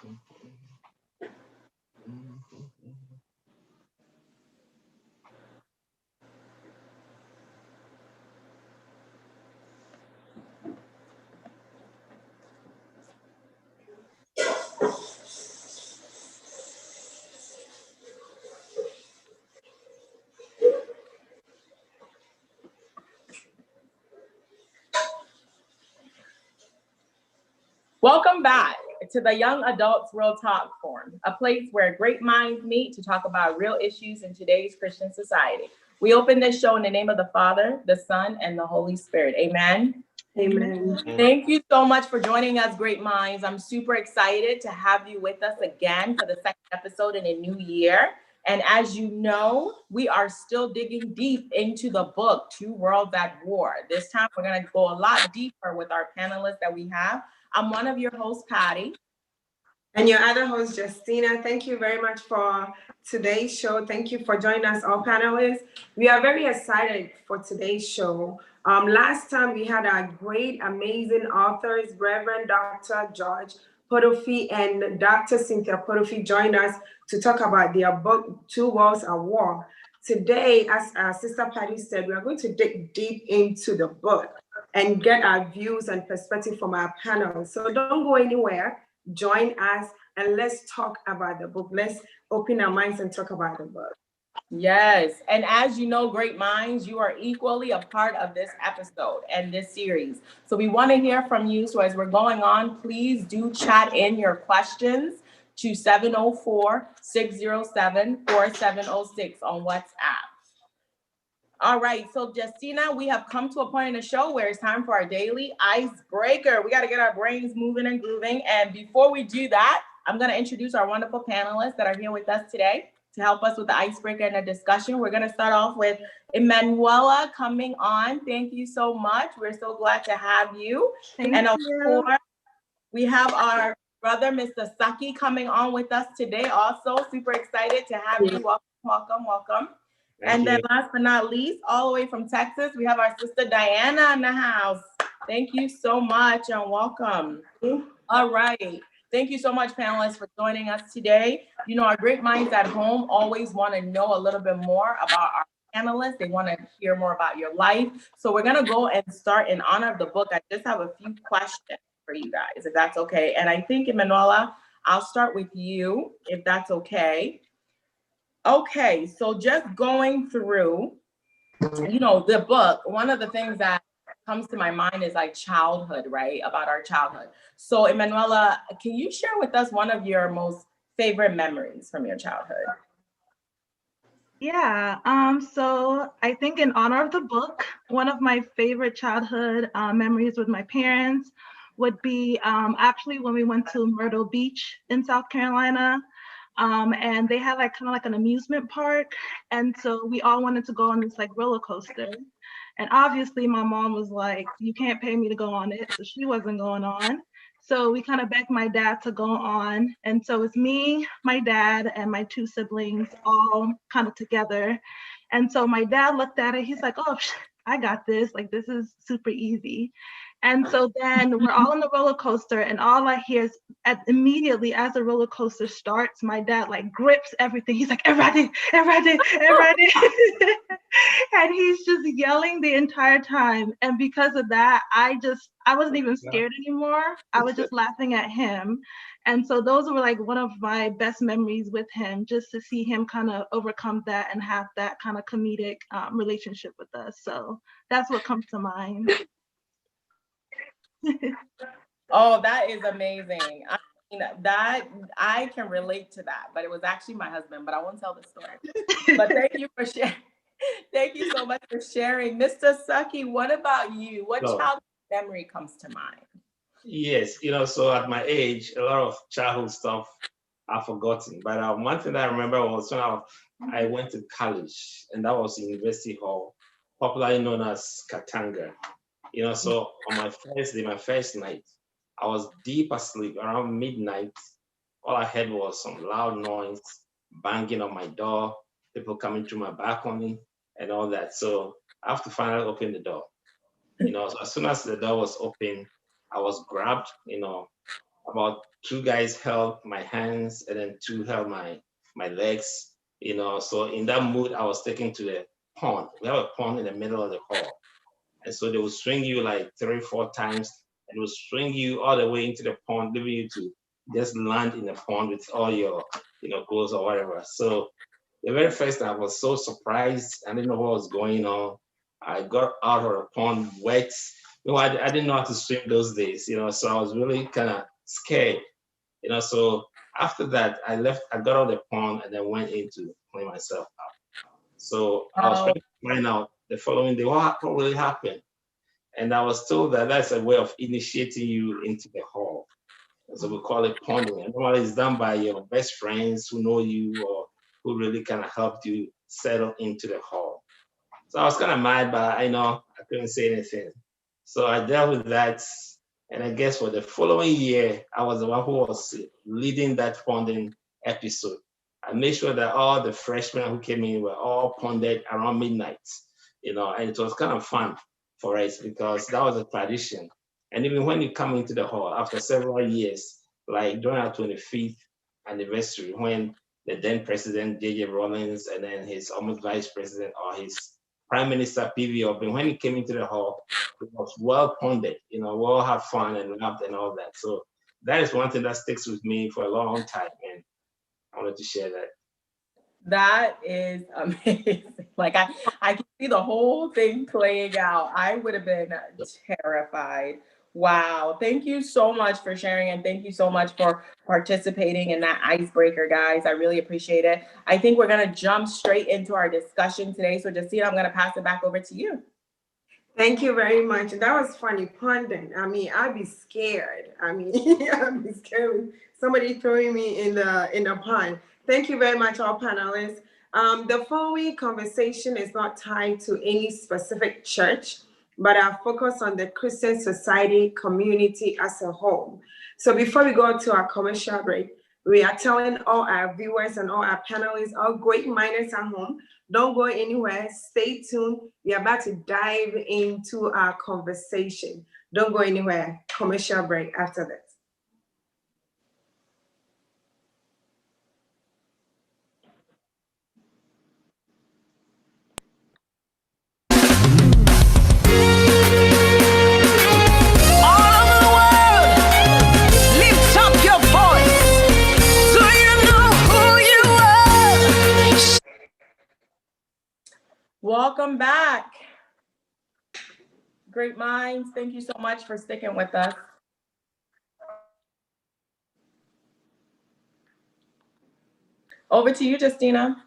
Welcome back to the Young Adults Real Talk Forum, a place where great minds meet to talk about real issues in today's Christian society. We open this show in the name of the Father, the Son, and the Holy Spirit. Amen. Amen. Thank you so much for joining us, great minds. I'm super excited to have you with us again for the second episode in a new year. And as you know, we are still digging deep into the book, Two Worlds at War. This time, we're going to go a lot deeper with our panelists that we have. I'm one of your hosts, Patty. And your other host, Justina. Thank you very much for today's show. Thank you for joining us, all panelists. We are very excited for today's show. Last time we had our great, amazing authors, Reverend Dr. George Potofi and Dr. Cynthia Potofi join us to talk about their book, Two Worlds at War. Today, as our sister Patty said, we are going to dig deep into the book and get our views and perspective from our panel. So don't go anywhere. Join us and let's talk about the book. Let's open our minds and talk about the book. Yes. And as you know, great minds, you are equally a part of this episode and this series. So we want to hear from you. So as we're going on, please do chat in your questions to 704-607-4706 on WhatsApp. All right, so Justina, we have come to a point in the show where it's time for our daily icebreaker. We got to get our brains moving and grooving. And before we do that, I'm going to introduce our wonderful panelists that are here with us today to help us with the icebreaker and the discussion. We're going to start off with Emanuela coming on. Thank you so much. We're so glad to have you. Thank and of you. course, we have our brother, Mr. Saki, coming on with us today. Also, super excited to have you. Welcome, welcome, welcome. And then last but not least, all the way from Texas, we have our sister Diana in the house. Thank you so much and welcome. All right. Thank you so much, panelists, for joining us today. You know, our great minds at home always want to know a little bit more about our panelists. They want to hear more about your life. So we're going to go and start in honor of the book. I just have a few questions for you guys, if that's okay. And I think, Emanuela, I'll start with you, if that's okay. Okay, so just going through, you know, the book, one of the things that comes to my mind is like childhood, right? About our childhood. So Emanuela, can you share with us one of your most favorite memories from your childhood? Yeah, so I think in honor of the book, one of my favorite childhood memories with my parents would be actually when we went to Myrtle Beach in South Carolina. And they had like kind of like an amusement park. And so we all wanted to go on this like roller coaster. And obviously my mom was like, you can't pay me to go on it. So she wasn't going on. So we kind of begged my dad to go on. And so it's me, my dad, and my two siblings all kind of together. And so my dad looked at it. He's like, oh, I got this. Like, this is super easy. And so then we're all on the roller coaster, and all I hear is immediately as the roller coaster starts, my dad like grips everything. He's like, everybody. And he's just yelling the entire time. And because of that, I wasn't even scared anymore. I was just laughing at him. And so those were like one of my best memories with him, just to see him kind of overcome that and have that kind of comedic relationship with us. So that's what comes to mind. Oh, that is amazing. I mean, that I can relate to that, but it was actually my husband, but I won't tell the story. But thank you for sharing. Thank you so much for sharing. Mr. Saki, what about you? What childhood memory comes to mind? Yes, so at my age, a lot of childhood stuff I've forgotten. But one thing that I remember was when I went to college, and that was University Hall, popularly known as Katanga. So on my first day, my first night, I was deep asleep around midnight. All I heard was some loud noise, banging on my door, people coming through my balcony and all that. So I have to finally open the door. So as soon as the door was open, I was grabbed, about two guys held my hands and then two held my legs, So in that mood, I was taken to the pond. We have a pond in the middle of the hall. And so they will swing you like 3-4 times and will swing you all the way into the pond, leaving you to just land in the pond with all your, clothes or whatever. So the very first time I was so surprised. I didn't know what was going on. I got out of the pond wet. I didn't know how to swim those days, so I was really kind of scared, So after that, I got out of the pond and then went in to clean myself up. So I was trying to find out the following day what really happened. And I was told that that's a way of initiating you into the hall. So we call it ponding. And normally it's done by your best friends who know you or who really kind of helped you settle into the hall. So I was kind of mad, but I couldn't say anything. So I dealt with that. And I guess for the following year, I was the one who was leading that ponding episode. I made sure that all the freshmen who came in were all ponded around midnight, and it was kind of fun for us because that was a tradition. And even when you come into the hall after several years, like during our 25th anniversary, when the then president, J.J. Rawlings, and then his almost vice president or his prime minister, P.V. Obin, when he came into the hall, it was well ponded, we all had fun and laughed and all that. So that is one thing that sticks with me for a long time. And I wanted to share that. That is amazing. Like I can see the whole thing playing out. I would have been terrified. Wow. Thank you so much for sharing and thank you so much for participating in that icebreaker, guys. I really appreciate it. I think we're going to jump straight into our discussion today. So Justina, I'm going to pass it back over to you. Thank you very much. That was funny, ponding. I mean, I'd be scared. I'd be scared with somebody throwing me in the pond. Thank you very much, all panelists. The following conversation is not tied to any specific church, but I focus on the Christian society community as a whole. So before we go to our commercial break, we are telling all our viewers and all our panelists, all great minds at home, don't go anywhere. Stay tuned. We are about to dive into our conversation. Don't go anywhere. Commercial break after this. Welcome back. Great minds. Thank you so much for sticking with us. Over to you, Justina.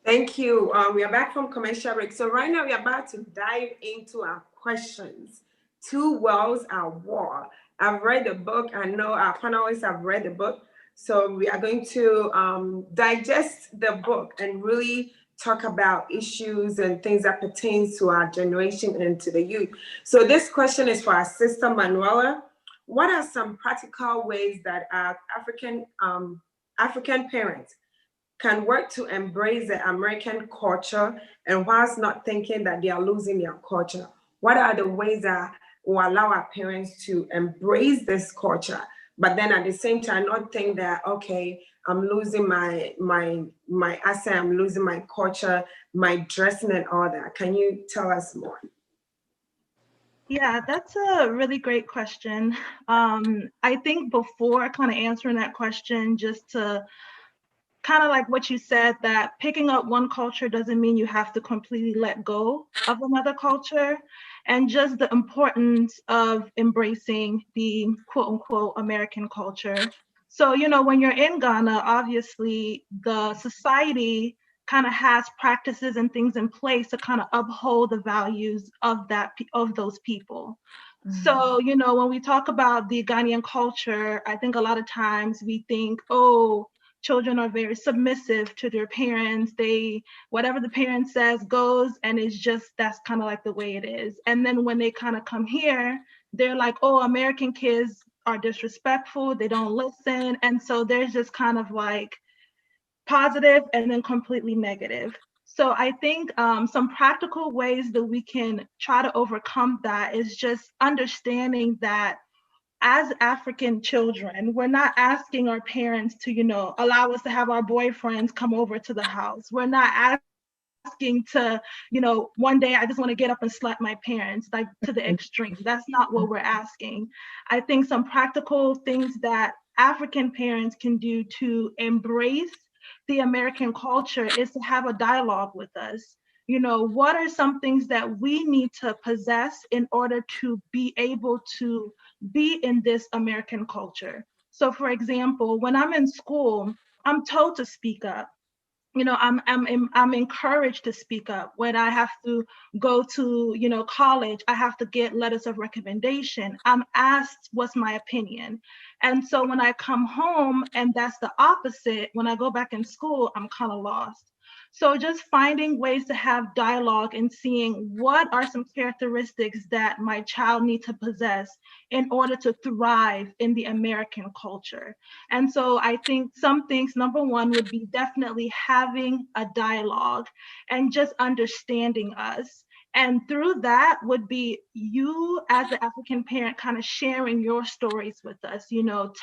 Thank you. We are back from commercial break. So right now we are about to dive into our questions. Two Worlds at War. I've read the book. I know our panelists have read the book. So we are going to digest the book and really talk about issues and things that pertains to our generation and to the youth. So this question is for our sister Manuela. What are some practical ways that our African parents can work to embrace the American culture and whilst not thinking that they are losing their culture? What are the ways that will allow our parents to embrace this culture, but then at the same time not think that, okay, I'm losing my accent, I'm losing my culture, my dressing and all that? Can you tell us more? Yeah, that's a really great question. I think before kind of answering that question, just to kind of like what you said, that picking up one culture doesn't mean you have to completely let go of another culture, and just the importance of embracing the quote unquote American culture. So, when you're in Ghana, obviously the society kind of has practices and things in place to kind of uphold the values of those people. So, when we talk about the Ghanaian culture, I think a lot of times we think, oh, children are very submissive to their parents. Whatever the parent says goes, and that's kind of like the way it is. And then when they kind of come here, they're like, oh, American kids are disrespectful, they don't listen. And so there's just kind of like positive and then completely negative. So I think some practical ways that we can try to overcome that is just understanding that as African children, we're not asking our parents to, allow us to have our boyfriends come over to the house. We're not asking to, one day I just want to get up and slap my parents, like to the extreme. That's not what we're asking. I think some practical things that African parents can do to embrace the American culture is to have a dialogue with us. What are some things that we need to possess in order to be able to be in this American culture? So, for example, when I'm in school, I'm told to speak up. I'm encouraged to speak up. When I have to go to college, I have to get letters of recommendation. I'm asked what's my opinion. And so when I come home and that's the opposite, when I go back in school, I'm kind of lost. So just finding ways to have dialogue and seeing what are some characteristics that my child needs to possess in order to thrive in the American culture. And so I think some things, number one, would be definitely having a dialogue and just understanding us. And through that would be you as the African parent kind of sharing your stories with us,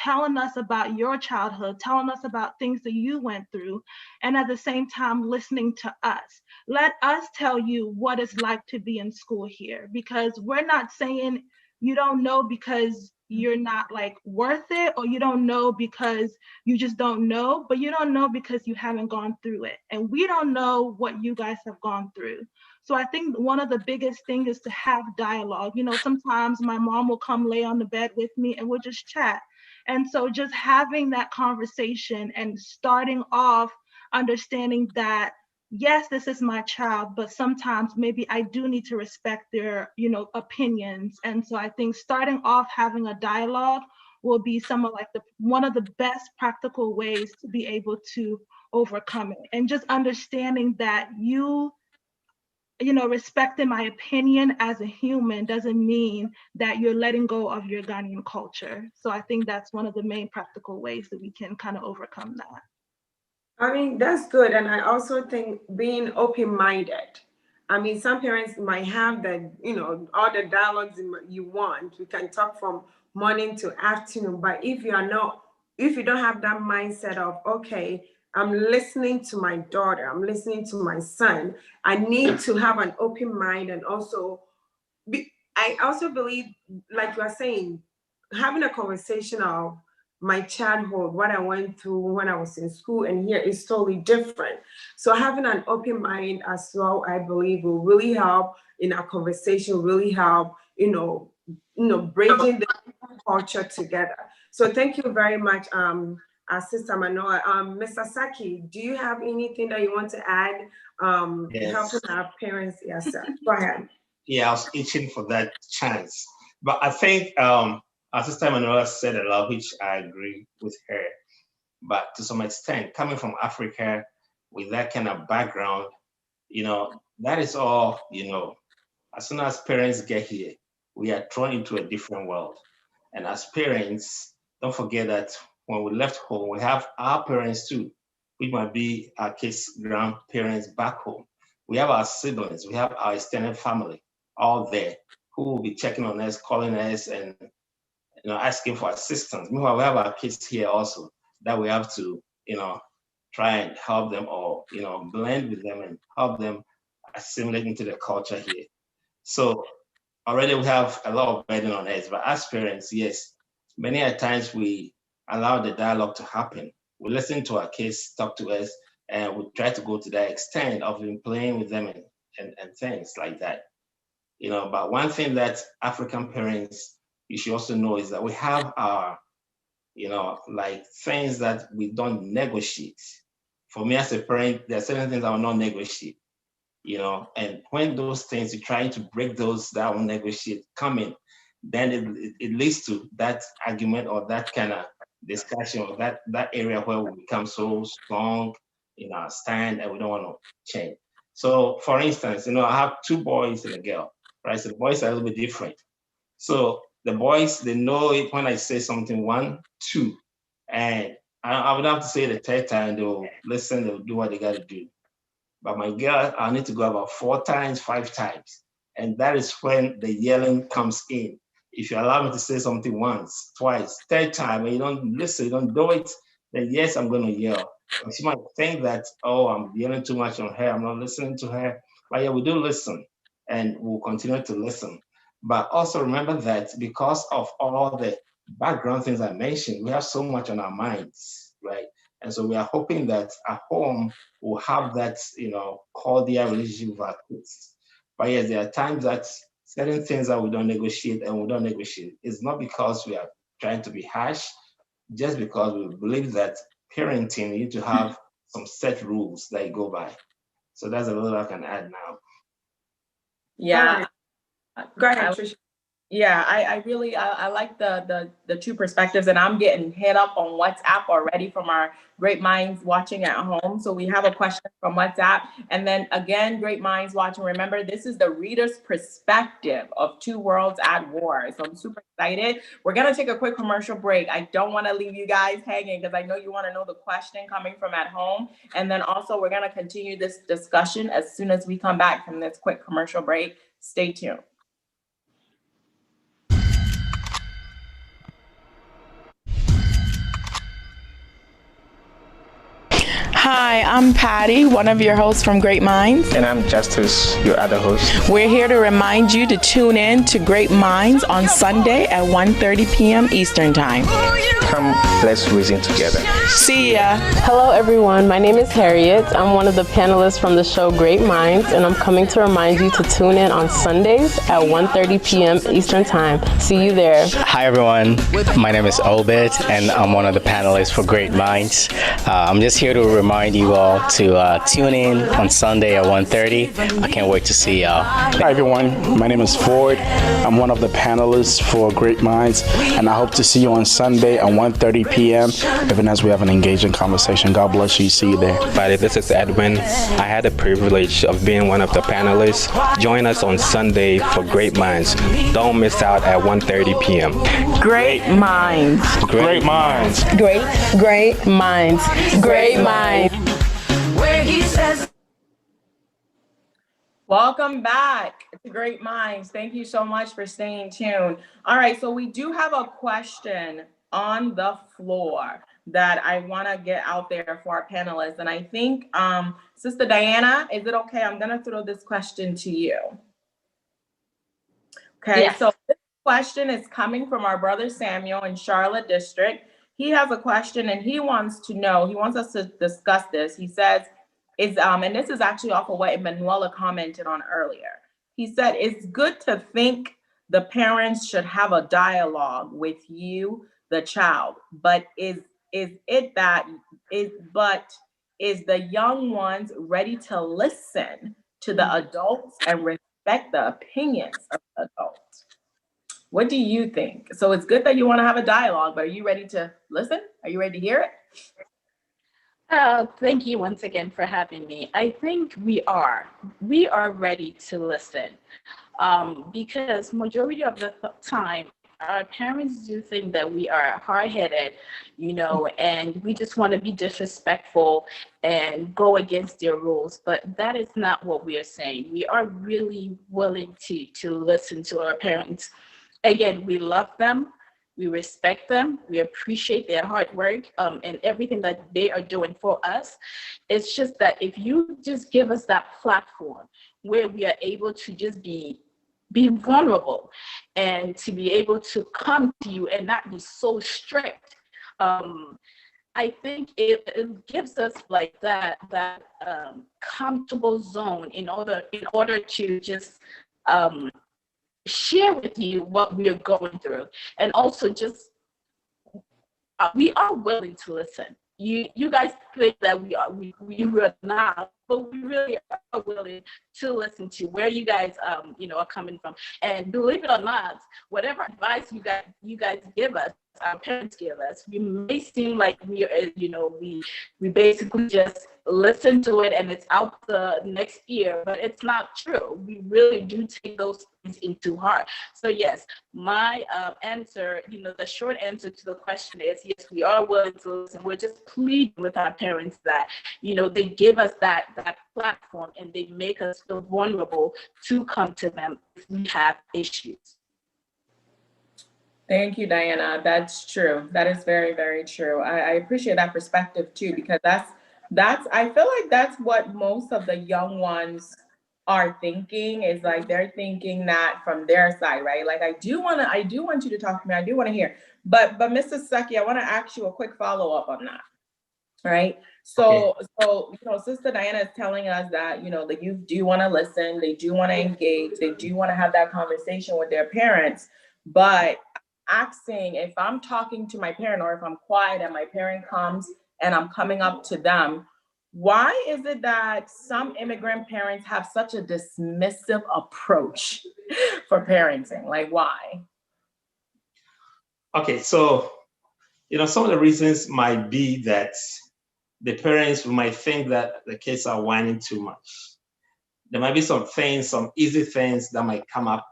telling us about your childhood, telling us about things that you went through, and at the same time listening to us. Let us tell you what it's like to be in school here, because we're not saying you don't know because you're not like worth it, or you don't know because you just don't know, but you don't know because you haven't gone through it. And we don't know what you guys have gone through. So I think one of the biggest things is to have dialogue. Sometimes my mom will come lay on the bed with me and we'll just chat. And so just having that conversation and starting off understanding that yes, this is my child, but sometimes maybe I do need to respect their, opinions. And so I think starting off having a dialogue will be some of like one of the best practical ways to be able to overcome it. And just understanding that respecting my opinion as a human doesn't mean that you're letting go of your Ghanaian culture. So I think that's one of the main practical ways that we can kind of overcome that. I mean, that's good. And I also think being open-minded. I mean, some parents might have the, all the dialogues you want. We can talk from morning to afternoon. But if you don't have that mindset of, okay, I'm listening to my daughter, I'm listening to my son, I need to have an open mind. And also, I also believe, like you are saying, having a conversation of my childhood, what I went through when I was in school, and here is totally different. So having an open mind as well, I believe, will really help in our conversation, really help, bridging the culture together. So thank you very much, Sister Manoa. Mr. Saki, do you have anything that you want to add? Yes. Helping our parents? Yes, sir. Go ahead. Yeah, I was itching for that chance. But I think our Sister Manuela said a lot, which I agree with her. But to some extent, coming from Africa with that kind of background, that is all, as soon as parents get here, we are thrown into a different world. And as parents, don't forget that when we left home, we have our parents too, which might be our kids' grandparents back home. We have our siblings, we have our extended family all there who will be checking on us, calling us, and asking for assistance. Meanwhile, we have our kids here also that we have to, try and help them, or blend with them and help them assimilate into the culture here. So already we have a lot of burden on us, but as parents, yes, many a times we allow the dialogue to happen. We listen to our kids talk to us, and we try to go to that extent of playing with them and things like that. But one thing that African parents, you should also know, is that we have our, like things that we don't negotiate. For me as a parent, there are certain things I will not negotiate, and when those things, you're trying to break those that will negotiate come in, then it leads to that argument or that kind of discussion, or that area where we become so strong in our stand and we don't want to change. So for instance, I have two boys and a girl, right? So the boys are a little bit different. So the boys, they know it when I say something 1, 2, and I would have to say it the third time, they'll listen, they'll do what they got to do. But my girl, I need to go about 4 times, 5 times. And that is when the yelling comes in. If you allow me to say something once, twice, third time, and you don't listen, you don't do it, then yes, I'm going to yell. And she might think that, oh, I'm yelling too much on her, I'm not listening to her. But yeah, we do listen, and we'll continue to listen. But also remember that because of all the background things I mentioned, we have so much on our minds, right? And so we are hoping that at home we'll have that, cordial relationship with our kids. But yes, there are times that certain things that we don't negotiate and we don't negotiate. It's not because we are trying to be harsh, just because we believe that parenting, you need to have some set rules that you go by. So that's a little I can add now. Yeah. Go ahead, Tricia. Yeah, I really I like the two perspectives, and I'm getting hit up on WhatsApp already from our great minds watching at home. So we have a question from WhatsApp, and then again, great minds watching. Remember, this is the reader's perspective of two worlds at war. So I'm super excited. We're gonna take a quick commercial break. I don't want to leave you guys hanging because I know you want to know the question coming from at home, and then also we're gonna continue this discussion as soon as we come back from this quick commercial break. Stay tuned. Hi, I'm Patty, one of your hosts from Great Minds. And I'm Justice, your other host. We're here to remind you to tune in to Great Minds on Sunday at 1:30 p.m. Eastern Time. Come, let's reason together. See ya. Hello, everyone. My name is Harriet. I'm one of the panelists from the show Great Minds, and I'm coming to remind you to tune in on Sundays at 1:30 p.m. Eastern Time. See you there. Hi, everyone. My name is Obed, and I'm one of the panelists for Great Minds. I'm just here to remind you all to tune in on Sunday at 1:30. I can't wait to see y'all. Hi, everyone. My name is Ford. I'm one of the panelists for Great Minds, and I hope to see you on Sunday at 1:30 p.m. even as we have an engaging conversation. God bless you. See you there. Buddy, this is Edwin. I had the privilege of being one of the panelists. Join us on Sunday for Great Minds. Don't miss out at 1:30 p.m. Great Minds. Great Minds. Great Minds. Great Minds. Where he says. Welcome back to Great Minds. Thank you so much for staying tuned. All right, so we do have a question on the floor that I want to get out there for our panelists. And I think, Sister Diana, is it okay? I'm going to throw this question to you. Okay, yes. So this question is coming from our brother Samuel in Charlotte District. He has a question and he wants us to discuss this. He says, and this is actually off of what Emanuela commented on earlier. He said, it's good to think the parents should have a dialogue with you, the child, but is the young ones ready to listen to the adults and respect the opinions of the adults? What do you think? So it's good that you want to have a dialogue, but are you ready to listen? Are you ready to hear it? Thank you once again for having me. I think we are ready to listen, because majority of the time, our parents do think that we are hard-headed, and we just want to be disrespectful and go against their rules. But that is not what we are saying. We are really willing to listen to our parents. Again, we love them. We respect them. We appreciate their hard work and everything that they are doing for us. It's just that if you just give us that platform where we are able to just be vulnerable and to be able to come to you and not be so strict, I think it gives us like that comfortable zone in order to just share with you what we are going through. And also just, we are willing to listen. You guys think that we are not, but we really are willing to listen to where you guys are coming from. And believe it or not, whatever advice you guys give us, our parents give us, we may seem like we basically just listen to it and it's out the next year, but it's not true. We really do take those things into heart. So yes, my answer, the short answer to the question is yes, we are willing to listen. We're just pleading with our parents that, they give us that platform and they make us feel vulnerable to come to them if we have issues. Thank you, Diana. That's true. That is very, very true. I appreciate that perspective too, because that's I feel like that's what most of the young ones are thinking, is like they're thinking that from their side, right? Like I do want you to talk to me. I do want to hear. But Mr. Saki, I want to ask you a quick follow-up on that. Right. So, Sister Diana is telling us that, the youth do want to listen, they do want to engage, they do want to have that conversation with their parents. But asking, if I'm talking to my parent or if I'm quiet and my parent comes and I'm coming up to them, why is it that some immigrant parents have such a dismissive approach for parenting? Like, why? Okay, so some of the reasons might be that the parents might think that the kids are whining too much. There might be some things, some easy things that might come up,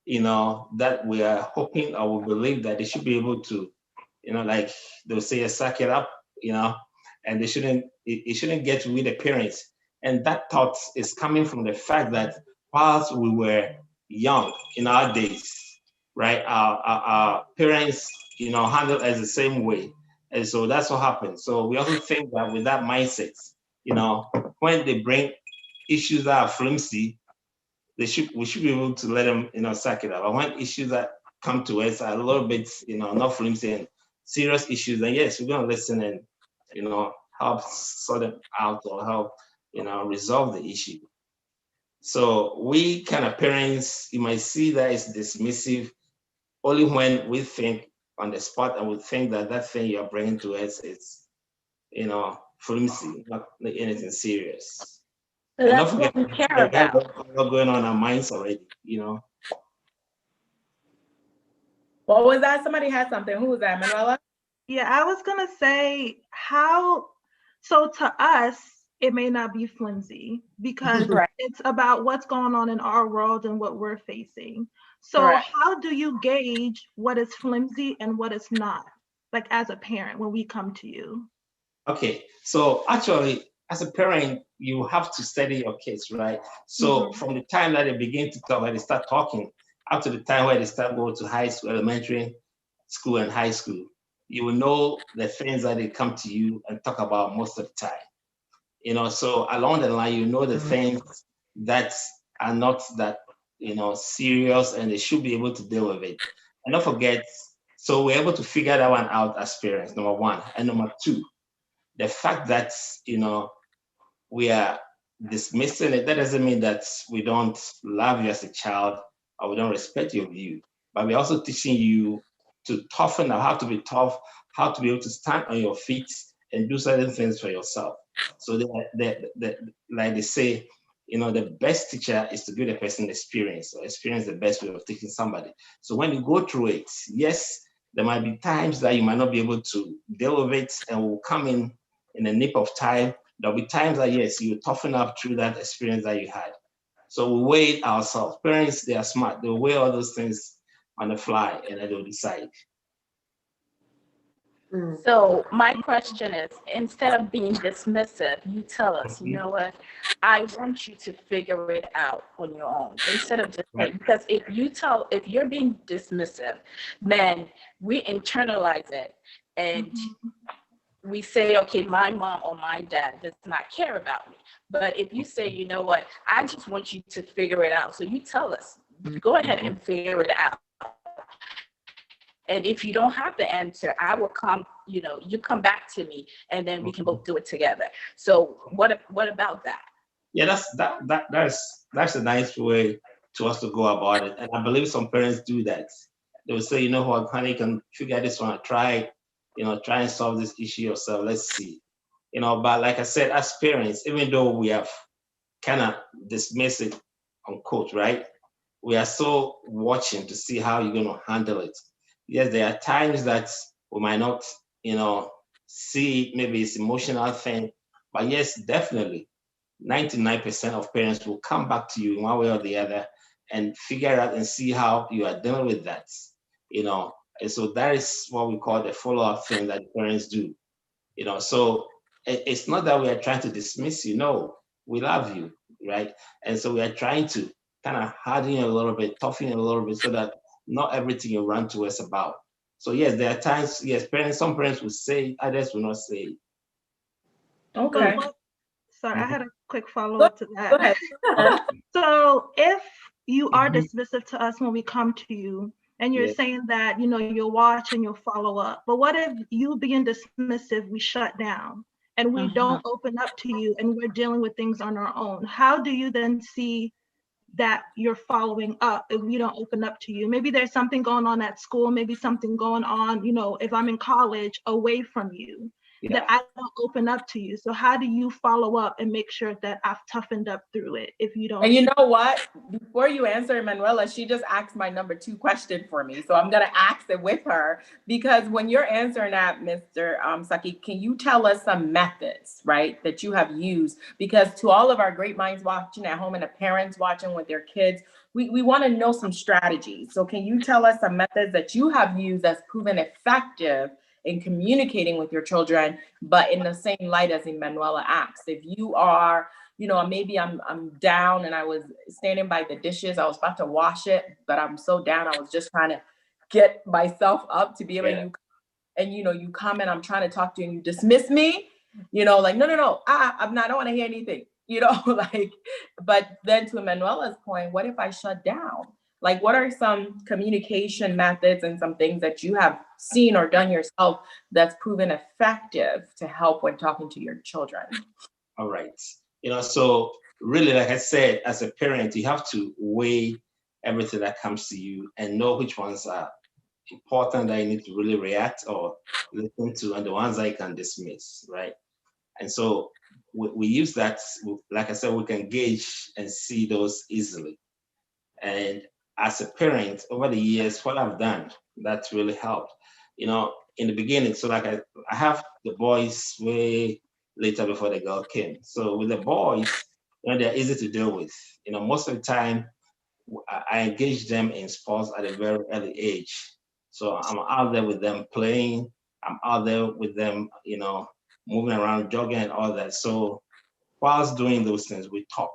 that we are hoping or we believe that they should be able to, like they'll say, suck it up, and they shouldn't, it shouldn't get with the parents. And that thought is coming from the fact that whilst we were young in our days, right, our parents, handled us the same way. And so that's what happens. So we also think that with that mindset, when they bring issues that are flimsy, we should be able to let them, suck it up. But when issues that come to us are a little bit, not flimsy and serious issues, then yes, we're gonna listen and, help sort them out or help, resolve the issue. So we kind of parents, you might see that it's dismissive only when we think on the spot and we think that that thing you're bringing to us is, flimsy, not anything serious. So And don't that's forget, what we care we have about. a lot going on in our minds already, What was that? Somebody had something. Who was that, Manuela? Yeah, I was gonna say so to us, it may not be flimsy because Right. it's about what's going on in our world and what we're facing. So Correct. how do you gauge what is flimsy and what is not? Like as a parent, when we come to you. Okay, so actually, as a parent, you have to study your kids, right? So from the time that they begin to talk, when they start talking, up to the time where they start going to high school, elementary school and high school, you will know the things that they come to you and talk about most of the time. So along the line, you know the things that are not that, serious, and they should be able to deal with it. And don't forget, so we're able to figure that one out as parents, number one. And number two, the fact that we are dismissing it, that doesn't mean that we don't love you as a child or we don't respect your view, but we're also teaching you to toughen up, how to be tough, how to be able to stand on your feet and do certain things for yourself. So like they say, the best teacher is to give the person experience, or experience the best way of teaching somebody. So when you go through it, yes, there might be times that you might not be able to deal with it and will come in the nip of time. There'll be times that, yes, you toughen up through that experience that you had. So we weigh it ourselves. Parents, they are smart. They'll weigh all those things on the fly and then they'll decide. So my question is, instead of being dismissive, you tell us, you know what, I want you to figure it out on your own. Instead of just saying, because if you're being dismissive, then we internalize it and we say, okay, my mom or my dad does not care about me. But if you say, you know what, I just want you to figure it out. So you tell us, go ahead and figure it out. And if you don't have the answer, I will come, you come back to me and then we can both do it together. So what about that? Yeah, that's a nice way to us to go about it. And I believe some parents do that. They will say, you know what, honey, you can figure this one, try and solve this issue yourself. Let's see. But like I said, as parents, even though we have kind of dismissed it, unquote, right? We are so watching to see how you're going to handle it. Yes, there are times that we might not, see maybe it's emotional thing, but yes, definitely 99% of parents will come back to you in one way or the other and figure out and see how you are dealing with that, And so that is what we call the follow-up thing that parents do, So it's not that we are trying to dismiss you. No, we love you, right? And so we are trying to kind of harden you a little bit, toughen you a little bit so that not everything you run to us about. So yes, there are times, yes, some parents will say, others will not say. Okay. Sorry, I had a quick Go, follow-up to go that. ahead. So if you are dismissive to us when we come to you, and you're Yeah. saying that, you know, you'll watch and you'll follow up, but what if you being dismissive, we shut down and we don't open up to you and we're dealing with things on our own? How do you then see that you're following up if we don't open up to you? Maybe there's something going on at school, maybe something going on, you know, if I'm in college away from you, that I don't open up to you. So how do you follow up and make sure that I've toughened up through it if you don't? And you know what? Before you answer, Manuela, she just asked my number 2 question for me. So I'm going to ask it with her, because when you're answering that, Mr. Saki, can you tell us some methods, right, that you have used? Because to all of our great minds watching at home and the parents watching with their kids, we want to know some strategies. So can you tell us some methods that you have used that's proven effective in communicating with your children, but in the same light as Emanuela asked? If you are, you know, maybe I'm down and I was standing by the dishes, I was about to wash it, but I'm so down, I was just trying to get myself up to be able to, and you know, you come and I'm trying to talk to you and you dismiss me, you know, like, no, I'm not, I don't want to hear anything, you know, like, but then to Emanuela's point, what if I shut down? Like, what are some communication methods and some things that you have seen or done yourself that's proven effective to help when talking to your children? All right. You know, so really, like I said, as a parent, you have to weigh everything that comes to you and know which ones are important that you need to really react or listen to, and the ones that you can dismiss, right? And so we use that, like I said, we can gauge and see those easily. And as a parent, over the years, what I've done, that's really helped. You know, in the beginning, so like I have the boys way later before the girl came. So with the boys, you know, they're easy to deal with. You know, most of the time, I engage them in sports at a very early age. So I'm out there with them playing. I'm out there with them, you know, moving around, jogging and all that. So whilst doing those things, we talk,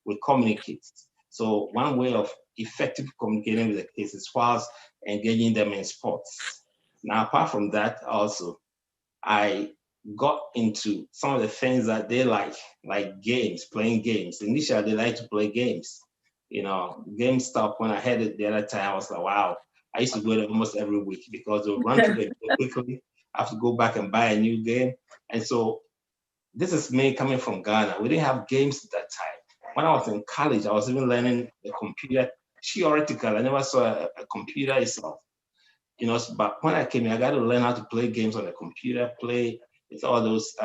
we communicate. So one way of effective communicating with the kids is whilst engaging them in sports. Now, apart from that, also, I got into some of the things that they like games, playing games. Initially, they like to play games. You know, GameStop, when I had it the other time, I was like, wow. I used to go there almost every week because they'll run through the game quickly. I have to go back and buy a new game. And so this is me coming from Ghana. We didn't have games at that time. When I was in college, I was even learning the computer theoretical. I never saw a computer itself. You know, but when I came here, I got to learn how to play games on the computer, play with all those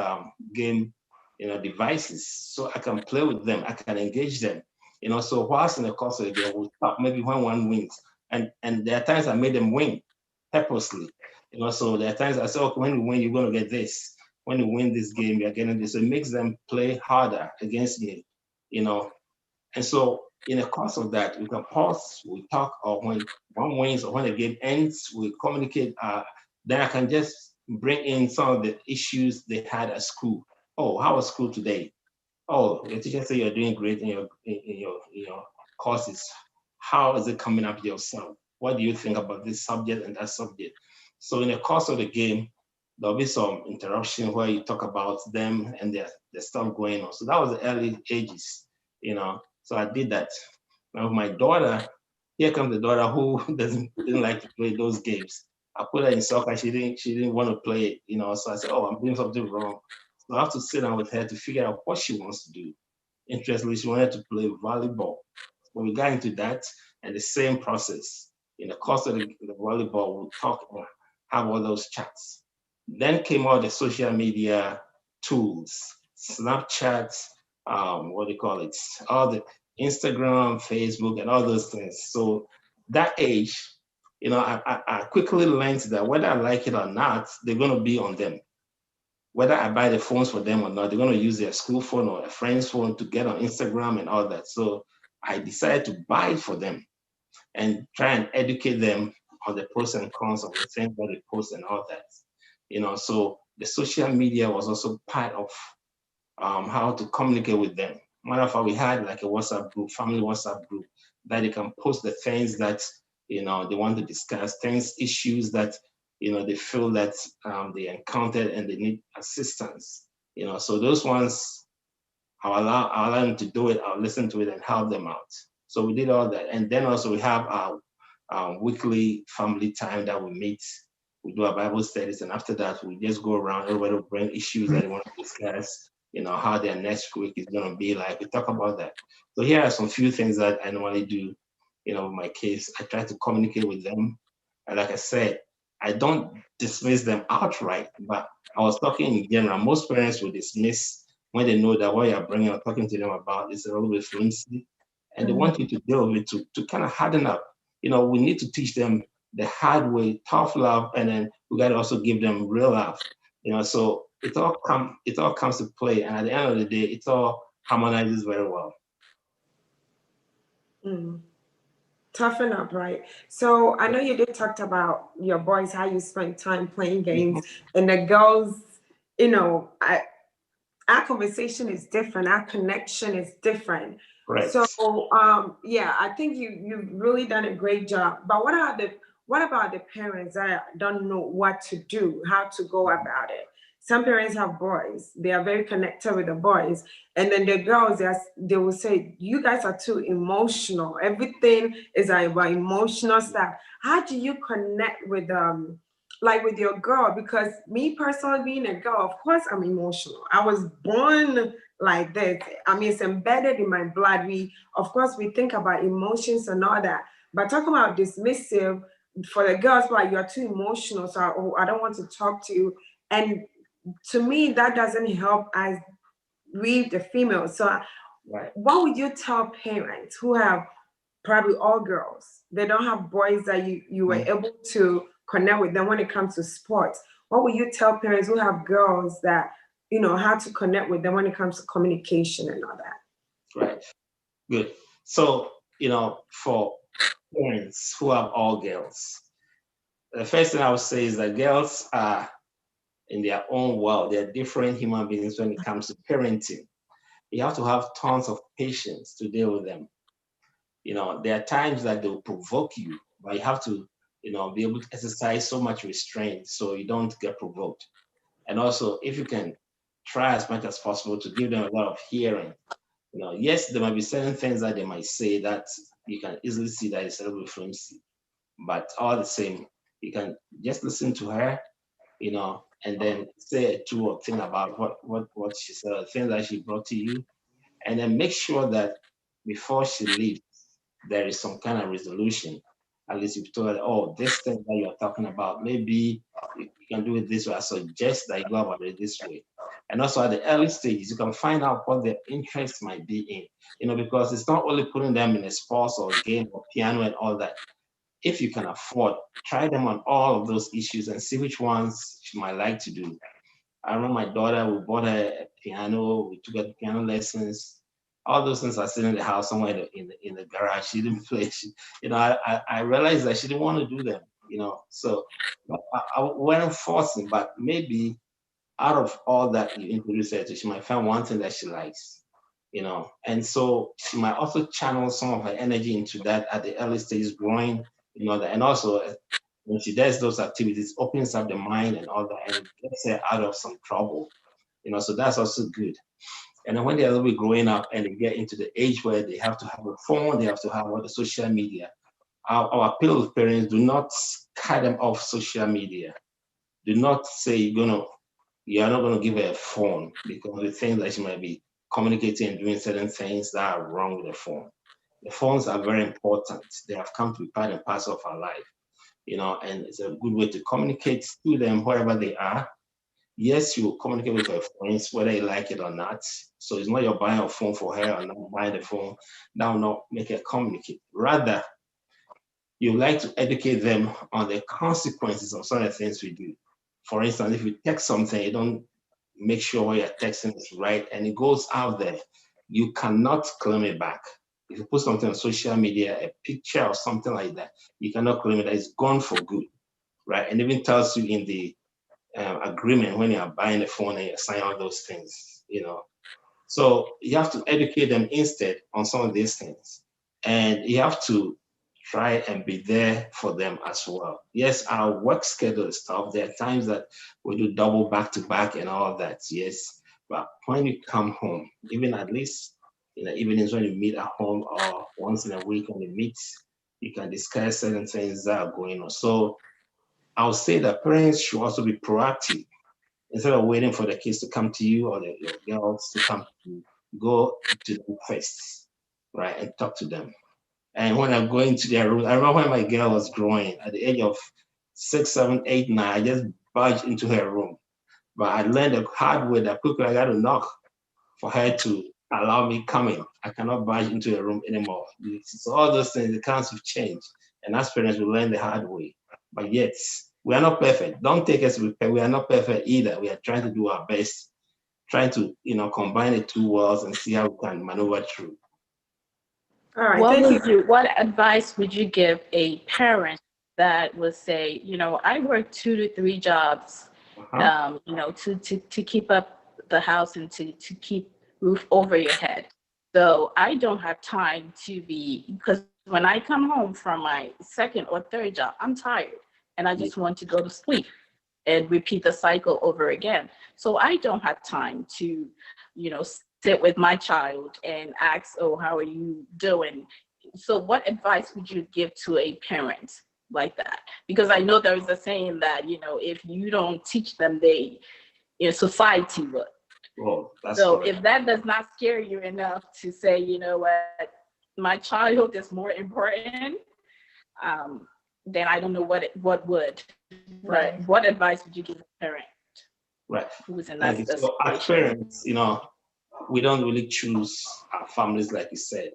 game, you know, devices, so I can play with them, I can engage them. You know, so whilst in the course of the game, we'll talk maybe when one wins, and there are times I made them win purposely. You know, so there are times I say, okay, when you win, you're going to get this. When you win this game, you're getting this. So it makes them play harder against me. You know, and so in the course of that, we can pause, we talk, or when one wins or when the game ends, we communicate. Then I can just bring in some of the issues they had at school. Oh, how was school today? Oh, your teacher said you're doing great in your courses. How is it coming up yourself? What do you think about this subject and that subject? So in the course of the game, there'll be some interruption where you talk about them and their stuff going on. So that was the early ages, you know. So I did that. Now with my daughter, here comes the daughter who didn't like to play those games. I put her in soccer. She didn't want to play it, you know. So I said, oh, I'm doing something wrong. So I have to sit down with her to figure out what she wants to do. Interestingly, she wanted to play volleyball. When we got into that, and the same process. In the course of the volleyball, we'll talk and have all those chats. Then came all the social media tools, Snapchat, what do you call it? All the Instagram, Facebook, and all those things. So that age, you know, I quickly learned that whether I like it or not, they're going to be on them. Whether I buy the phones for them or not, they're going to use their school phone or a friend's phone to get on Instagram and all that. So I decided to buy it for them and try and educate them on the pros and cons of the things that they post and all that. You know, so the social media was also part of how to communicate with them. Matter of fact, we had like a WhatsApp group, family WhatsApp group, that they can post the things that They want to discuss things, issues that, they feel that they encountered and they need assistance. So those ones, I'll allow them to do it. I'll listen to it and help them out. So we did all that. And then also we have our weekly family time that we meet. We do our Bible studies. And after that, we just go around, everybody will bring issues that they want to discuss, how their next week is going to be like. We talk about that. So here are some few things that I normally do, with my kids. I try to communicate with them. And like I said, I don't dismiss them outright, but I was talking in general. Most parents will dismiss when they know that what you're bringing or talking to them about is a little bit flimsy, and they want you to deal with it to kind of harden up. We need to teach them the hard way, tough love, and then we got to also give them real love. So it all comes to play, and at the end of the day, it all harmonizes very well. Toughen up, right? So I know you did talk about your boys, how you spend time playing games, and the girls, our conversation is different, our connection is different. Right. So I think you've really done a great job. But what about the parents that don't know what to do, how to go about it? Some parents have boys, they are very connected with the boys, and then the girls, they will say, you guys are too emotional. Everything is about emotional stuff. How do you connect with with your girl? Because me personally, being a girl, of course I'm emotional. I was born like this. I mean, it's embedded in my blood. Of course we think about emotions and all that, but talking about dismissive for the girls, like, you're too emotional, so I don't want to talk to you. And to me, that doesn't help as we the females. So what would you tell parents who have probably all girls, they don't have boys that you were able to connect with them when it comes to sports? What would you tell parents who have girls that, how to connect with them when it comes to communication and all that? Right. Good. So, for parents who have all girls, the first thing I would say is that girls are in their own world. They're different human beings when it comes to parenting. You have to have tons of patience to deal with them. There are times that they'll provoke you, but you have to, be able to exercise so much restraint so you don't get provoked. And also, if you can try as much as possible to give them a lot of hearing. Yes, there might be certain things that they might say that you can easily see that it's a little bit flimsy, but all the same, you can just listen to her, and then say a two or thing about what she said, the thing that she brought to you, and then make sure that before she leaves, there is some kind of resolution. At least you've told her, oh, this thing that you're talking about, maybe you can do it this way. I suggest that you go about it this way. And also at the early stages, you can find out what their interest might be in, because it's not only putting them in a sports or game or piano and all that. If you can afford, try them on all of those issues and see which ones she might like to do. I remember my daughter, we bought her a piano, we took her to piano lessons. All those things are sitting in the house somewhere in the garage. She didn't play. I realized that she didn't want to do them, So I wasn't forcing, but maybe out of all that you introduce her to, she might find one thing that she likes, And so she might also channel some of her energy into that at the early stages, growing, and also when she does those activities, opens up the mind and all that, and gets her out of some trouble, So that's also good. And then when they're a little bit growing up and they get into the age where they have to have a phone, they have to have all the social media. Our appeal with parents: do not cut them off social media. Do not say you're not gonna give her a phone because we think that she might be communicating and doing certain things that are wrong with the phone. The phones are very important. They have come to be part and parcel of our life, and it's a good way to communicate to them wherever they are. Yes, you communicate with your friends whether you like it or not. So it's not you're buying a phone for her or not buying the phone. That will not make her communicate. Rather, you like to educate them on the consequences of some of the things we do. For instance, if you text something, you don't make sure what you're texting is right, and it goes out there, you cannot claim it back. If you put something on social media, a picture or something like that, you cannot claim it. It's gone for good, right? And even tells you in the agreement when you're buying the phone and you sign all those things, So you have to educate them instead on some of these things. And you have to try and be there for them as well. Yes, our work schedule is tough. There are times that we do double back to back and all that, yes. But when you come home, even at least in the evenings when you meet at home or once in a week when you meet, you can discuss certain things that are going on. So I would say that parents should also be proactive. Instead of waiting for the kids to come to you or your girls to come to you, go to them first, right, and talk to them. And when I'm going to their room, I remember when my girl was growing at the age of 6, 7, 8, 9, I just barged into her room. But I learned the hard way that quickly I got to knock for her to allow me coming. I cannot barge into her room anymore. So all those things, the kinds of change. And as parents, we learn the hard way. But yet, we are not perfect. Don't take us to be perfect. We are not perfect either. We are trying to do our best, trying to, combine the two worlds and see how we can maneuver through. All right, thank you. What advice would you give a parent that would say, I work 2 to 3 jobs, to keep up the house and to keep roof over your head. So I don't have time to be, because when I come home from my 2nd or 3rd job, I'm tired and I just want to go to sleep and repeat the cycle over again. So I don't have time to, sit with my child and ask, oh, how are you doing? So what advice would you give to a parent like that? Because I know there's a saying that, if you don't teach them, society would. Oh, so correct. If that does not scare you enough to say, you know what, my child is more important, then I don't know what would. Right. But what advice would you give a parent? Right. Who is in Thank you. So as parents, we don't really choose our families, like you said.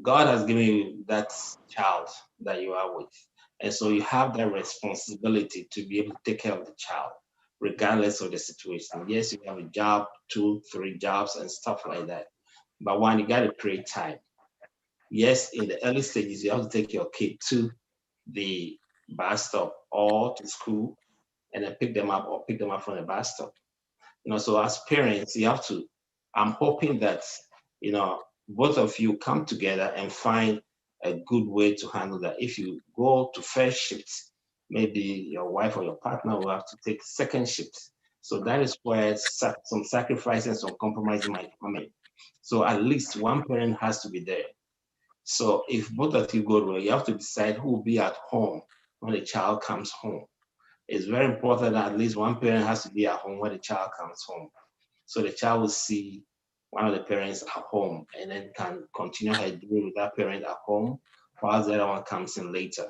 God has given you that child that you are with. And so you have that responsibility to be able to take care of the child, regardless of the situation. Yes, you have a job, 2, 3 jobs and stuff like that. But one, you got to create time. Yes, in the early stages, you have to take your kid to the bus stop or to school and then pick them up from the bus stop. So as parents, you have to, I'm hoping that, both of you come together and find a good way to handle that. If you go to first shift, maybe your wife or your partner will have to take second shift. So that is where some sacrifices, some compromise might come in. So at least one parent has to be there. So if both of you go to work, you have to decide who will be at home when the child comes home. It's very important that at least one parent has to be at home when the child comes home. So the child will see one of the parents at home and then can continue her day with that parent at home while the other one comes in later.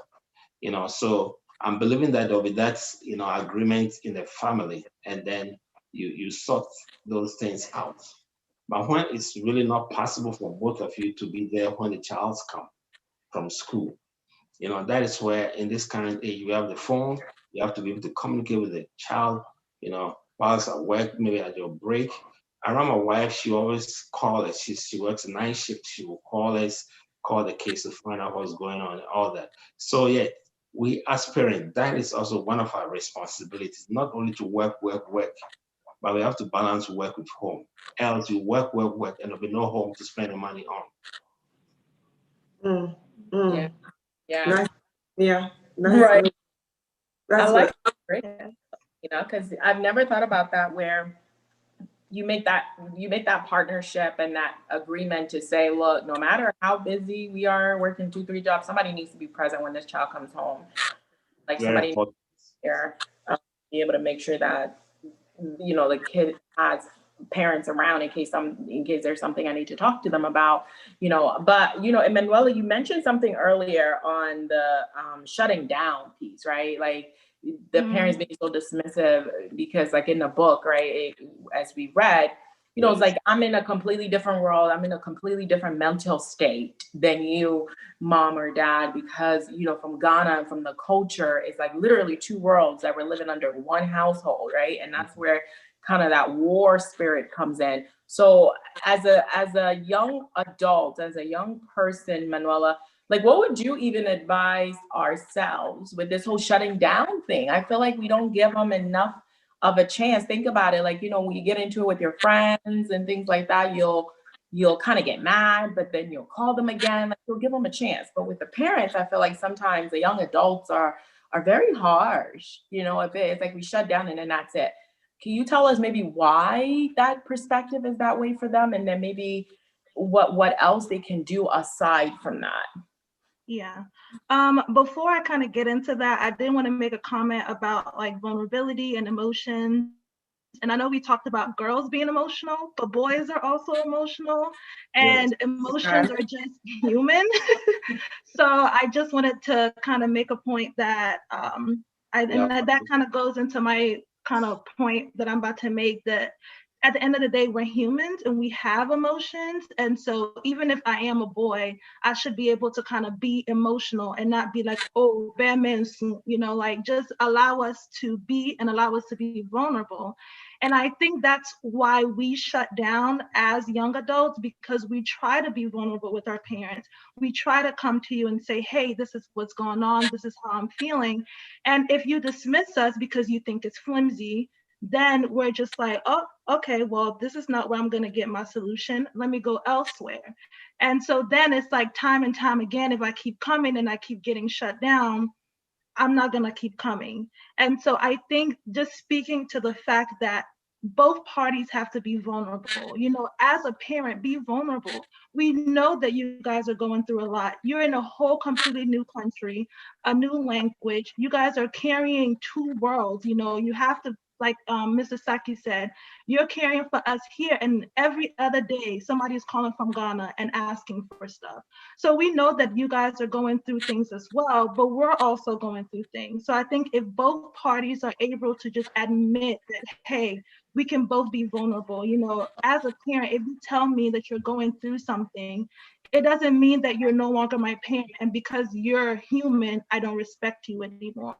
So I'm believing that there'll be that, agreement in the family, and then you sort those things out. But when it's really not possible for both of you to be there when the child's come from school, that is where in this current age, you have the phone, you have to be able to communicate with the child, whilst at work, maybe at your break. I remember my wife, she always call us. She works a night shift. She will call us, call the kids to find out what's going on and all that. So yeah, we as parents, that is also one of our responsibilities, not only to work, but we have to balance work with home. Else you work, and there'll be no home to spend the money on. Yeah. Nice. Yeah. Nice. Right. That's I like good. it, because I've never thought about that, where you make that partnership and that agreement to say, look, no matter how busy we are working 2, 3 jobs, somebody needs to be present when this child comes home. Like somebody needs to be there, be able to make sure that the kid has parents around in case there's something I need to talk to them about, but Emanuela, you mentioned something earlier on the shutting down piece, right? Like the parents being so dismissive, because like in the book, right, as we read, it's like, I'm in a completely different world. I'm in a completely different mental state than you, mom or dad, because, from Ghana, from the culture, it's like literally 2 worlds that we're living under one household, right? And that's where kind of that war spirit comes in. So as a young adult, as a young person, Manuela, like what would you even advise ourselves with this whole shutting down thing? I feel like we don't give them enough of a chance. Think about it. Like, when you get into it with your friends and things like that, you'll you'll kind of get mad, but then you'll call them again, like you'll give them a chance. But with the parents, I feel like sometimes the young adults are very harsh, you know, it's like we shut down and then that's it. Can you tell us maybe why that perspective is that way for them? And then maybe what else they can do aside from that? Yeah. Before I kind of get into that, I did want to make a comment about like vulnerability and emotions. And I know we talked about girls being emotional, but boys are also emotional, and emotions are just human. So I just wanted to kind of make a point that that kind of goes into my kind of point that I'm about to make, that at the end of the day, we're humans and we have emotions. And so even if I am a boy, I should be able to kind of be emotional and not be like, oh, bad man, you know, like just allow us to be and allow us to be vulnerable. And I think that's why we shut down as young adults, because we try to be vulnerable with our parents. We try to come to you and say, hey, this is what's going on. This is how I'm feeling. And if you dismiss us because you think it's flimsy, then we're just like, oh, okay, well, this is not where I'm going to get my solution. Let me go elsewhere. And so then it's like time and time again, if I keep coming and I keep getting shut down, I'm not going to keep coming. And so I think just speaking to the fact that both parties have to be vulnerable. You know, as a parent, be vulnerable. We know that you guys are going through a lot. You're in a whole completely new country, a new language. You guys are carrying two worlds. You know, you have to, like Mr. Saki said, you're caring for us here, and every other day somebody's calling from Ghana and asking for stuff. So we know that you guys are going through things as well, but we're also going through things. So I think if both parties are able to just admit that, hey, we can both be vulnerable. You know, as a parent, if you tell me that you're going through something, it doesn't mean that you're no longer my parent, and because you're human, I don't respect you anymore.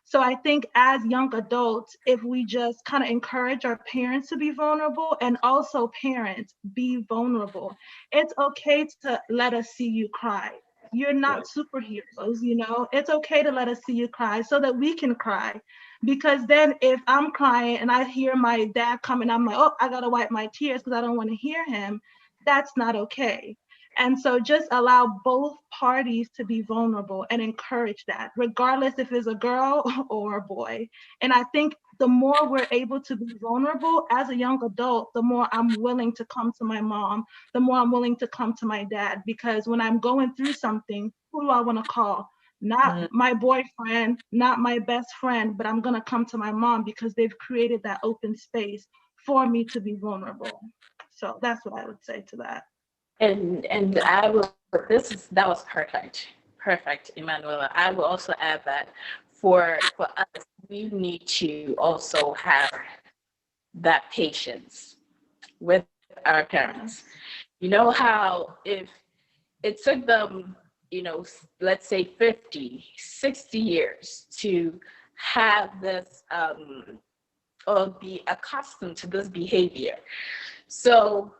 So I think as young adults, if we just kind of encourage our parents to be vulnerable, and also parents, be vulnerable. It's okay to let us see you cry. You're not superheroes, you know? It's okay to let us see you cry so that we can cry. Because then if I'm crying and I hear my dad coming, I'm like, oh, I gotta wipe my tears because I don't want to hear him. That's not okay. And so just allow both parties to be vulnerable and encourage that, regardless if it's a girl or a boy. And I think the more we're able to be vulnerable as a young adult, the more I'm willing to come to my mom, the more I'm willing to come to my dad, because when I'm going through something, who do I want to call? Not my boyfriend, not my best friend, but I'm going to come to my mom because they've created that open space for me to be vulnerable. So that's what I would say to that. And I will, that was perfect, Emanuela. I will also add that for us, we need to also have that patience with our parents. You know how if it took them, you know, let's say 50, 60 years to have this or be accustomed to this behavior. So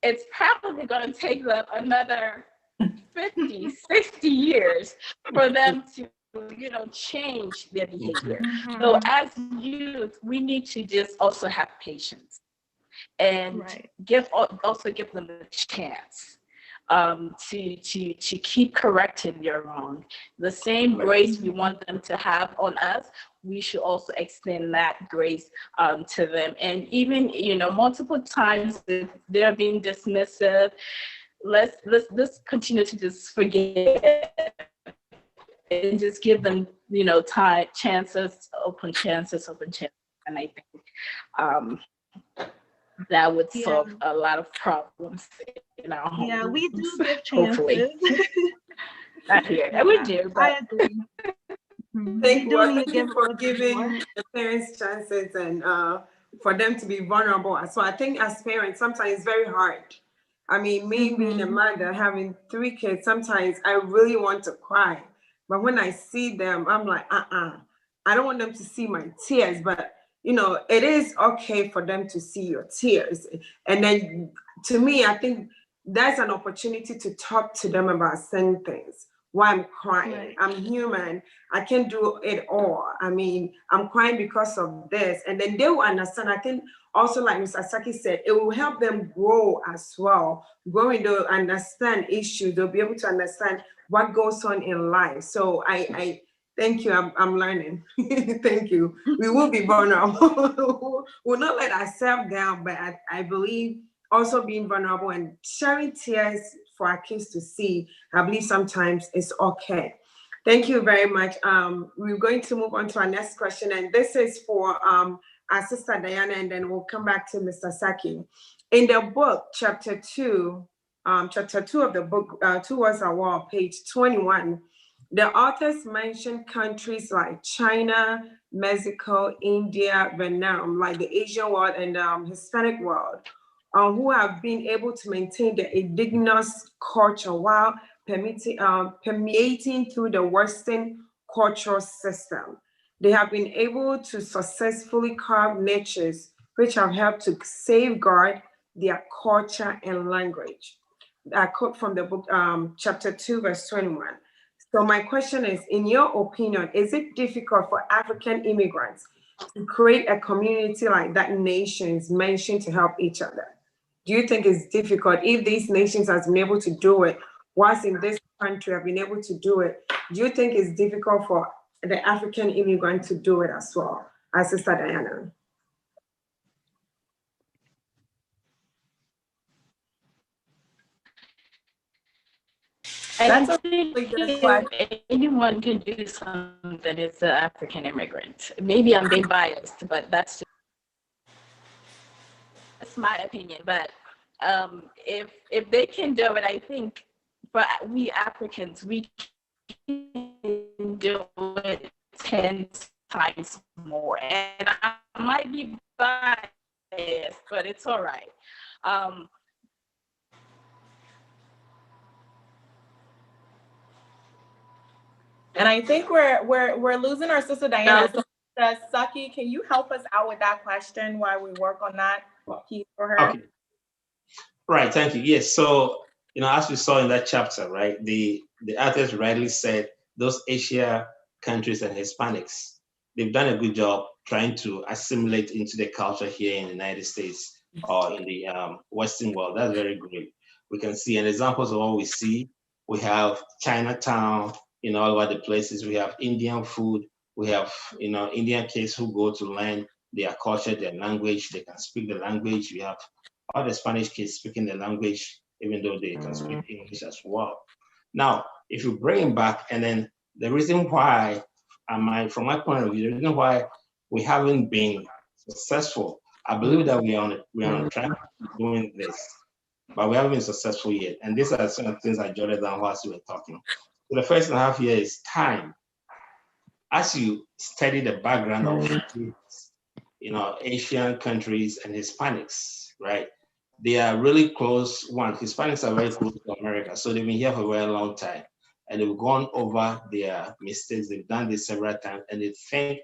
it's probably going to take them another 50, 60 years for them to, you know, change their behavior. So as youth, we need to just also have patience and also give them a chance to keep correcting their wrong. The same grace we want them to have on us, we should also extend that grace to them. And even, you know, multiple times if they're being dismissive, let's continue to just forget and just give them, you know, open chances. And I think that would solve a lot of problems in our home. Yeah, we do give chances. Not here. Yeah. We do, but I agree. Thank you for giving the parents chances and for them to be vulnerable. So I think as parents, sometimes it's very hard. I mean, me being a mother, having 3 kids, sometimes I really want to cry. But when I see them, I'm like, I don't want them to see my tears. But, you know, it is okay for them to see your tears. And then to me, I think that's an opportunity to talk to them about certain things. why I'm crying. Right. I'm human. I can't do it all. I mean, I'm crying because of this. And then they will understand. I think also, like Mr. Saki said, it will help them grow as well. Growing, they'll understand issues. They'll be able to understand what goes on in life. So I thank you. I'm learning. Thank you. We will be vulnerable. We'll not let ourselves down, but I believe also being vulnerable and sharing tears for our kids to see, I believe sometimes it's okay. Thank you very much. We're going to move on to our next question, and this is for our sister Diana, and then we'll come back to Mr. Saki. In the book, chapter 2 of the book, Two Worlds at War, page 21, the authors mention countries like China, Mexico, India, Vietnam, like the Asian world and Hispanic world, who have been able to maintain the indigenous culture while permeating through the Western cultural system. They have been able to successfully carve niches which have helped to safeguard their culture and language. I quote from the book, chapter 2, verse 21. So my question is, in your opinion, is it difficult for African immigrants to create a community like that nations mentioned to help each other? Do you think it's difficult if these nations has been able to do it, whilst in this country have been able to do it? Do you think it's difficult for the African immigrant to do it as well, as Sister Diana? I think if anyone can do something, it's the African immigrant. Maybe I'm being biased, but that's my opinion. But if they can do it, I think for we Africans, we can do it 10 times more. And I might be biased, but it's all right. And I think we're losing our sister Diana. So, Saki, can you help us out with that question while we work on that piece for her? Okay. Right, thank you. Yes, so as we saw in that chapter, right, the authors rightly said those Asia countries and Hispanics, they've done a good job trying to assimilate into the culture here in the United States or in the Western world. That's very great. We can see, and examples of what we see. We have Chinatown, all over the places. We have Indian food. We have, Indian kids who go to learn their culture, their language. They can speak the language. We have all the Spanish kids speaking the language, even though they can speak English as well. Now, if you bring it back, and then the reason why, from my point of view, the reason why we haven't been successful, I believe that we are on track doing this, but we haven't been successful yet. And these are some of the things I jotted down whilst we were talking. So the first and a half year is time. As you study the background of Asian countries and Hispanics, right? They are really close. One, Hispanics are very close to America, so they've been here for a very long time, and they've gone over their mistakes. They've done this several times, and they think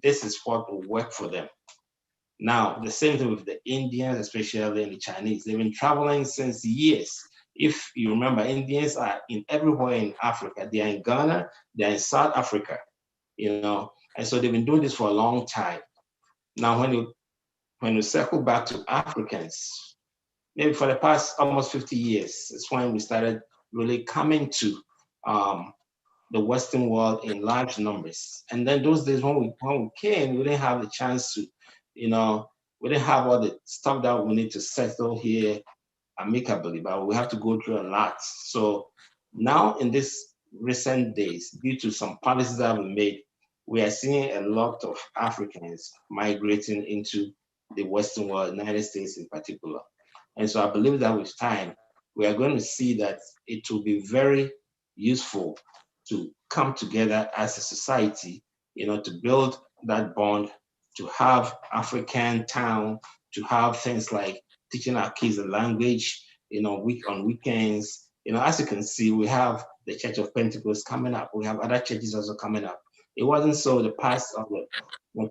this is what will work for them. Now, the same thing with the Indians, especially, and the Chinese. They've been traveling since years. If you remember, Indians are everywhere in Africa. They are in Ghana, they are in South Africa, and so they've been doing this for a long time. Now, when you circle back to Africans, maybe for the past almost 50 years, it's when we started really coming to the Western world in large numbers. And then those days when we came, we didn't have the chance to, we didn't have all the stuff that we need to settle here amicably, but we have to go through a lot. So now in these recent days, due to some policies that we made, we are seeing a lot of Africans migrating into the Western world, United States in particular. And so I believe that with time, we are going to see that it will be very useful to come together as a society, to build that bond, to have African town, to have things like teaching our kids the language, on weekends. As you can see, we have the Church of Pentecost coming up. We have other churches also coming up. It wasn't so the past of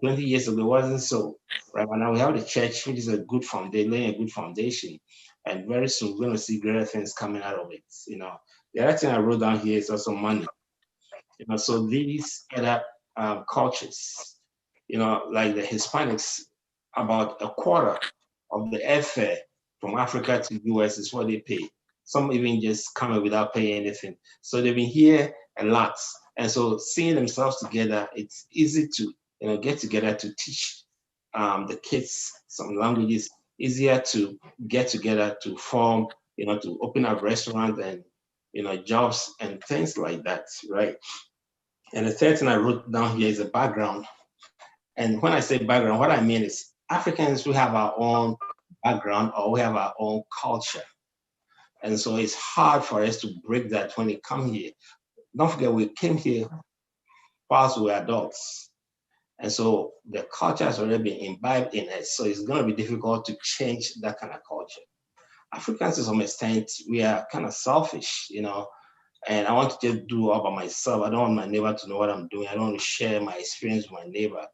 20 years ago, it wasn't so. Right now we have the church, which is a good foundation, laying a good foundation. And very soon we're going to see greater things coming out of it. The other thing I wrote down here is also money. So these other cultures, like the Hispanics, about a quarter of the airfare from Africa to US is what they pay. Some even just come without paying anything. So they've been here a lot. And so seeing themselves together, it's easy to get together to teach the kids some languages, easier to get together to form, to open up restaurants and jobs and things like that, right? And the third thing I wrote down here is a background. And when I say background, what I mean is Africans, we have our own background or we have our own culture. And so it's hard for us to break that when we come here. Don't forget, we came here whilst we were adults. And so the culture has already been imbibed in us. So it's going to be difficult to change that kind of culture. Africans, to some extent, we are kind of selfish, and I want to just do all by myself. I don't want my neighbor to know what I'm doing. I don't want to share my experience with my neighbor.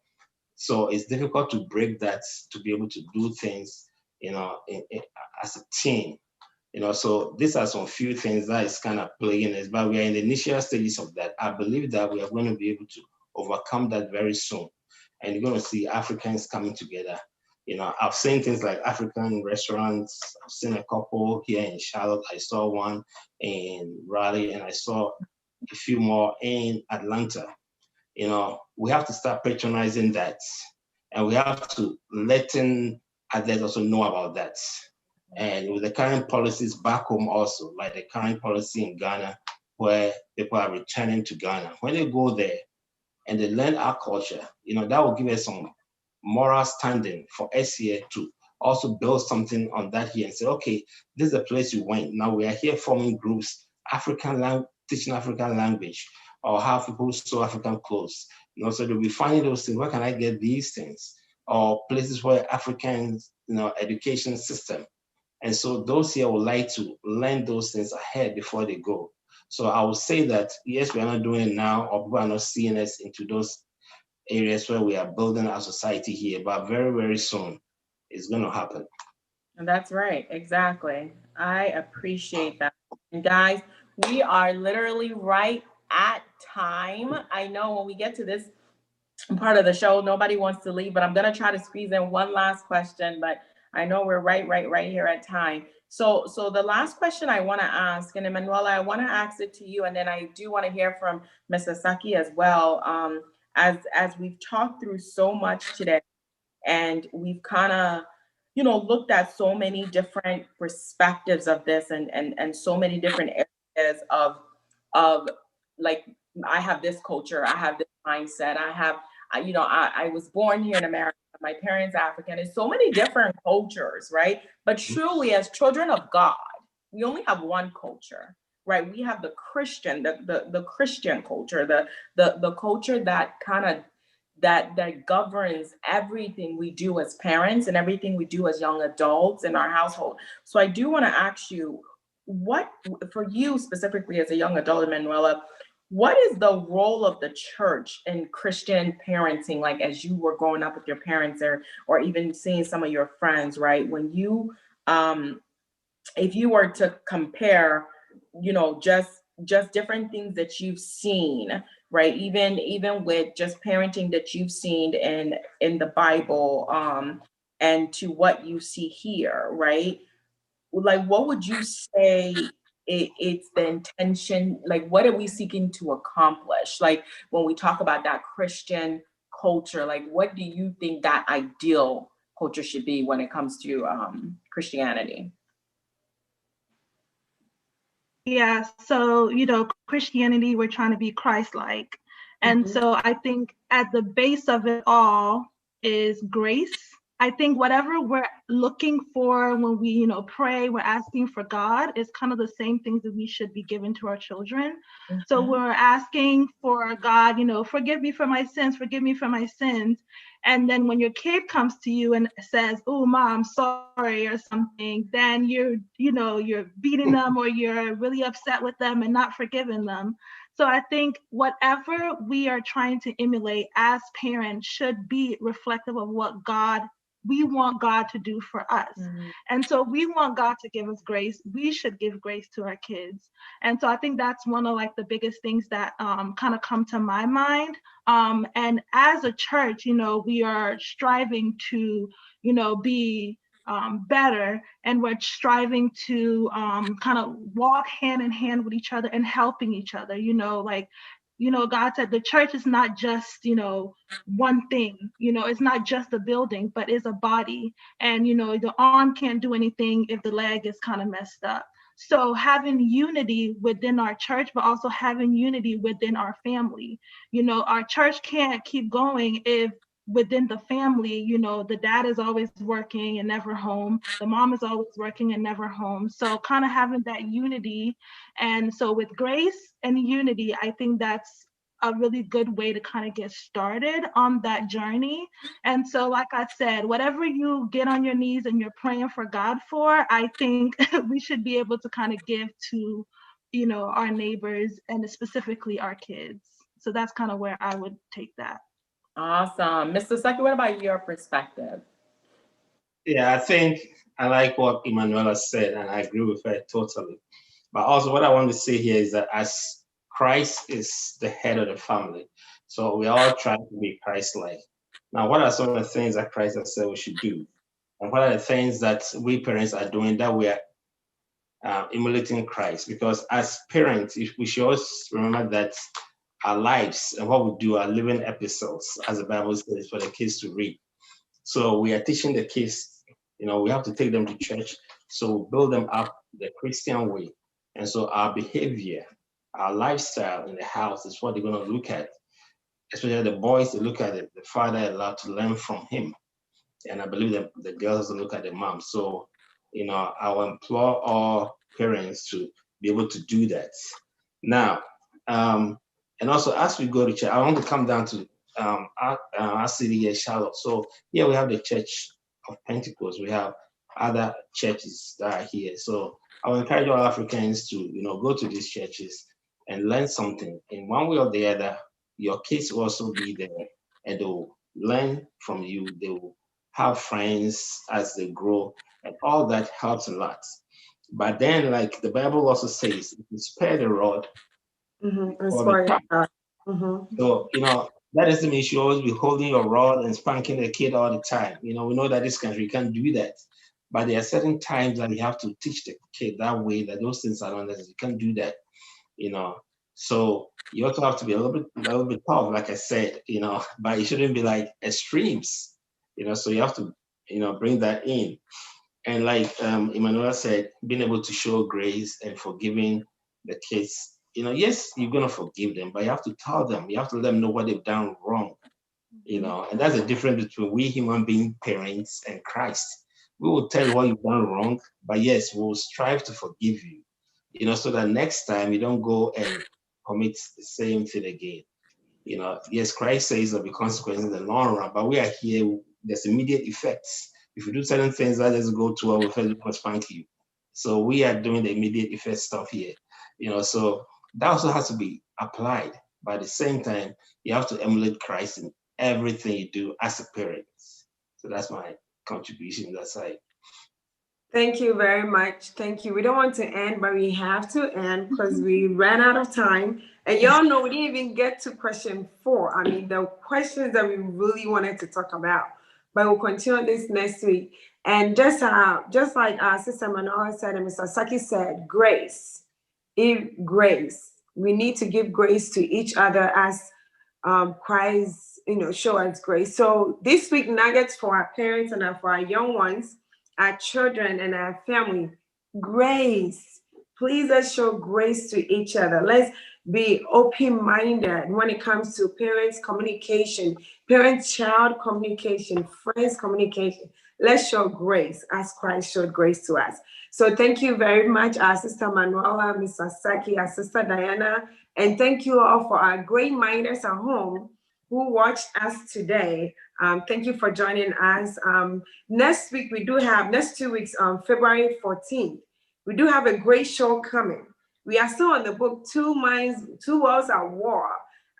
So it's difficult to break that, to be able to do things, as a team. So these are some few things that is kind of plaguing us, but we are in the initial stages of that. I believe that we are going to be able to overcome that very soon. And you're going to see Africans coming together. I've seen things like African restaurants. I've seen a couple here in Charlotte. I saw one in Raleigh, and I saw a few more in Atlanta. We have to start patronizing that. And we have to letting others also know about that. And with the current policies back home also, like the current policy in Ghana, where people are returning to Ghana, when they go there and they learn our culture, that will give us some moral standing for us here to also build something on that here and say, okay, this is the place you went. Now we are here forming groups, teaching African language, or how people sew African clothes. So they'll be finding those things. Where can I get these things? Or places where Africans, education system. And so those here would like to learn those things ahead before they go. So I would say that, yes, we are not doing it now, or people are not seeing us into those areas where we are building our society here, but very, very soon it's going to happen. And that's right. Exactly. I appreciate that. And guys, we are literally right at time. I know when we get to this part of the show, nobody wants to leave, but I'm going to try to squeeze in one last question, but I know we're right here at time. So the last question I want to ask, and Emanuela, I want to ask it to you, and then I do want to hear from Ms. Sasaki as well. As we've talked through so much today, and we've kind of, looked at so many different perspectives of this, and so many different areas of like, I have this culture, I have this mindset, I was born here in America, my parents African. It's so many different cultures, right? But truly, as children of God, we only have one culture, right? We have the Christian, the Christian culture, the culture that kind of that governs everything we do as parents and everything we do as young adults in our household. So I do want to ask you, what, for you specifically as a young adult, Emanuela, what is the role of the church in Christian parenting, like as you were growing up with your parents, or even seeing some of your friends, right? When you, if you were to compare, just different things that you've seen, right? Even with just parenting that you've seen in the Bible, and to what you see here, right? Like, what would you say it's the intention? Like, what are we seeking to accomplish? Like, when we talk about that Christian culture, like, what do you think that ideal culture should be when it comes to Christianity? Yeah, so, Christianity, we're trying to be Christ-like. And so I think at the base of it all is grace. I think whatever we're looking for when we, pray, we're asking for God, is kind of the same things that we should be giving to our children. So we're asking for God, forgive me for my sins, forgive me for my sins. And then when your kid comes to you and says, "Oh, Mom, sorry," or something, then you're beating them, or you're really upset with them and not forgiving them. So I think whatever we are trying to emulate as parents should be reflective of what God we want God to do for us. And so we want God to give us grace. We should give grace to our kids. And so I think that's one of like the biggest things that kind of come to my mind. And as a church, we are striving to, be better, and we're striving to kind of walk hand in hand with each other and helping each other. God said the church is not just, one thing, it's not just a building, but it's a body. And, the arm can't do anything if the leg is kind of messed up. So having unity within our church, but also having unity within our family. Our church can't keep going if within the family, the dad is always working and never home. The mom is always working and never home. So kind of having that unity. And so with grace and unity, I think that's a really good way to kind of get started on that journey. And so, like I said, whatever you get on your knees and you're praying for God for, I think we should be able to kind of give to, our neighbors and specifically our kids. So that's kind of where I would take that. Awesome. Mr. Saki, what about your perspective? Yeah, I think I like what Emanuela said, and I agree with her totally. But also what I want to say here is that as Christ is the head of the family, so we all try to be Christ-like. Now, what are some of the things that Christ has said we should do? And what are the things that we parents are doing that we are emulating Christ? Because as parents, we should always remember that our lives and what we do are living epistles, as the Bible says, for the kids to read. So we are teaching the kids, we have to take them to church. So we build them up the Christian way. And so our behavior, our lifestyle in the house is what they're going to look at. Especially the boys, they look at it, the father allowed to learn from him. And I believe that the girls look at the mom. So, I will implore all parents to be able to do that. Now, and also as we go to church, I want to come down to our city here, Charlotte. So here we have the Church of Pentecost. We have other churches that are here. So I will encourage all Africans to, go to these churches and learn something. In one way or the other, your kids will also be there and they'll learn from you. They will have friends as they grow, and all that helps a lot. But then, like the Bible also says, if you spare the rod, so, that doesn't mean you should always be holding your rod and spanking the kid all the time. We know that this country can't do that. But there are certain times that you have to teach the kid that way, that those things are not necessary. You can't do that, So you also have to be a little bit tough, like I said, but it shouldn't be like extremes, so you have to, bring that in. And like Emanuela said, being able to show grace and forgiving the kids, yes, you're going to forgive them, but you have to tell them, you have to let them know what they've done wrong, and that's the difference between we human being parents and Christ. We will tell you what you've done wrong, but yes, we'll strive to forgive you, so that next time you don't go and commit the same thing again. Yes, Christ says there'll be consequences in the long run, but we are here, there's immediate effects. If you do certain things that doesn't go too well, we'll first spank you. So we are doing the immediate effect stuff here, so that also has to be applied. But at the same time, you have to emulate Christ in everything you do as a parent. So that's my contribution that side. Thank you very much. Thank you. We don't want to end, but we have to end because we ran out of time. And y'all know we didn't even get to question 4. I mean, the questions that we really wanted to talk about. But we'll continue this next week. And just like Sister Manoa said and Mr. Saki said, grace. Grace. We need to give grace to each other as Christ, show us grace. So this week, nuggets for our parents and for our young ones, our children and our family. Grace. Please let's show grace to each other. Let's be open-minded when it comes to parents communication, parent-child communication, friends communication. Let's show grace as Christ showed grace to us. So thank you very much, our Sister Manuela, Mr. Saki, our Sister Diana, and thank you all for our great minders at home who watched us today. Thank you for joining us. Next week, next 2 weeks, February 14th, we do have a great show coming. We are still on the book, Two Worlds at War.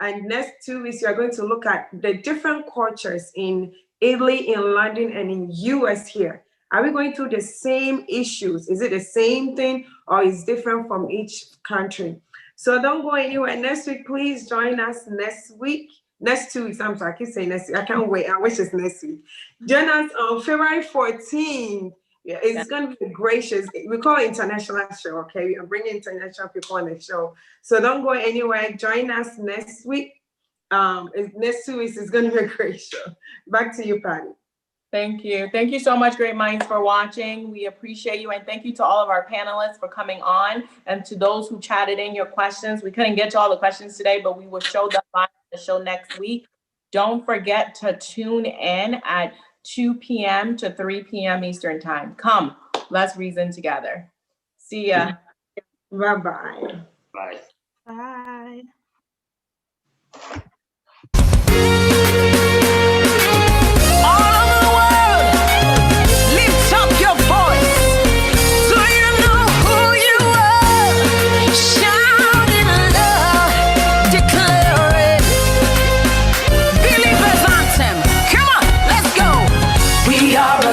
And next 2 weeks, we are going to look at the different cultures in Italy, in London, and in US here. Are we going through the same issues? Is it the same thing or is different from each country? So don't go anywhere. Next week, please join us next week. Next 2 weeks, I'm sorry, I keep saying next week. I can't wait. I wish it's next week. Join us on February 14th. Yeah, it's going to be a gracious, we call it international show, okay? We are bringing international people on the show. So don't go anywhere. Join us next week. Next 2 weeks is going to be a great show. Back to you, Patty. Thank you. Thank you so much, Great Minds, for watching. We appreciate you. And thank you to all of our panelists for coming on. And to those who chatted in your questions. We couldn't get to all the questions today, but we will show them live on the show next week. Don't forget to tune in at 2 p.m. to 3 p.m. Eastern time. Come, let's reason together. See ya. Bye-bye. Bye. Bye.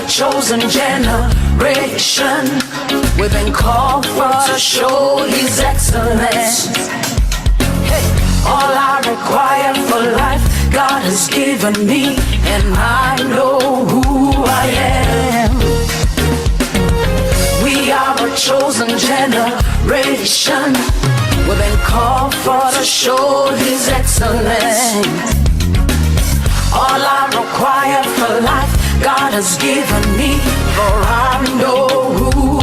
Chosen generation, we've been called for to show His excellence. Hey, all I require for life, God has given me, and I know who I am. We are a chosen generation, we've been called for to show His excellence. All I require for life, God has given me, for I know who